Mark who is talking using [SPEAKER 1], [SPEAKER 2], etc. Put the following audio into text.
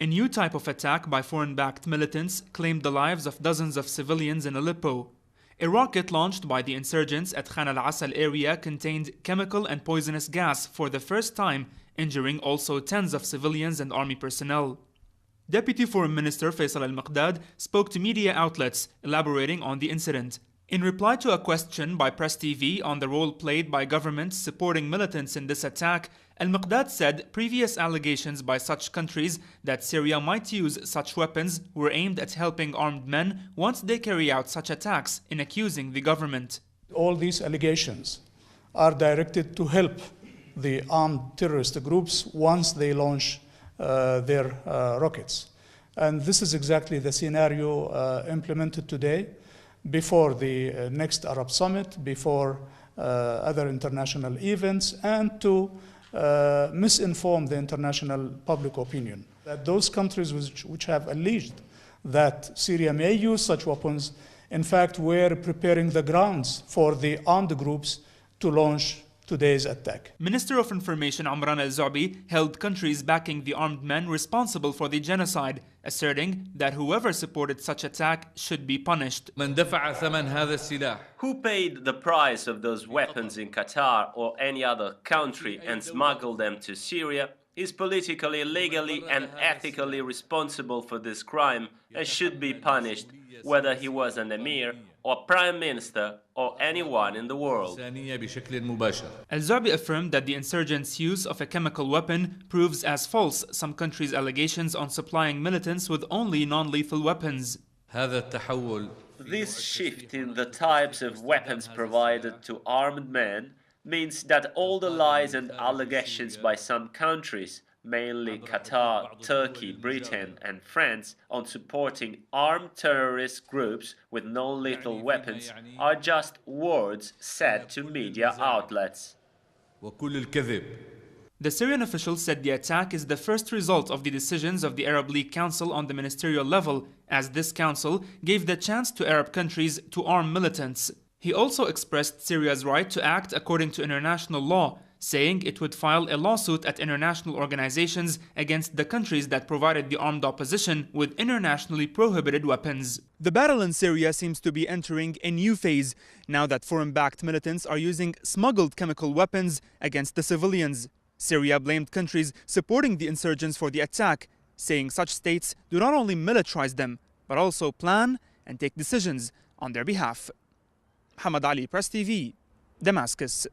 [SPEAKER 1] A new type of attack by foreign-backed militants claimed the lives of dozens of civilians in Aleppo. A rocket launched by the insurgents at Khan al-Asal area contained chemical and poisonous gas for the first time, injuring also tens of civilians and army personnel. Deputy Foreign Minister Faisal al-Miqdad spoke to media outlets, elaborating on the incident. In reply to a question by Press TV on the role played by governments supporting militants in this attack, al-Miqdad said previous allegations by such countries that Syria might use such weapons were aimed at helping armed men once they carry out such attacks, in accusing the government.
[SPEAKER 2] All these allegations are directed to help the armed terrorist groups once they launch their rockets. And this is exactly the scenario implemented today before the next Arab Summit, before other international events, and to misinform the international public opinion. That those countries which have alleged that Syria may use such weapons, in fact, were preparing the grounds for the armed groups to launch today's attack.
[SPEAKER 1] Minister of Information Amran al-Zu'bi held countries backing the armed men responsible for the genocide, asserting that whoever supported such attack should be punished.
[SPEAKER 3] Who
[SPEAKER 4] paid the price of those weapons in Qatar or any other country and smuggled them to Syria is politically, legally and ethically responsible for this crime and should be punished, whether he was an emir or prime minister or anyone in the world.
[SPEAKER 1] Al-Zu'bi affirmed that the insurgents' use of a chemical weapon proves as false some countries' allegations on supplying militants with only non-lethal weapons.
[SPEAKER 4] This shift in the types of weapons provided to armed men means that all the lies and allegations by some countries, mainly Qatar, Turkey, Britain and France, on supporting armed terrorist groups with non-lethal weapons are just words said to media outlets.
[SPEAKER 1] The Syrian officials said the attack is the first result of the decisions of the Arab League Council on the ministerial level, as this council gave the chance to Arab countries to arm militants. He also expressed Syria's right to act according to international law, saying it would file a lawsuit at international organizations against the countries that provided the armed opposition with internationally prohibited weapons. The battle in Syria seems to be entering a new phase, now that foreign-backed militants are using smuggled chemical weapons against the civilians. Syria blamed countries supporting the insurgents for the attack, saying such states do not only militarize them, but also plan and take decisions on their behalf. Hamad Ali, Press TV, Damascus.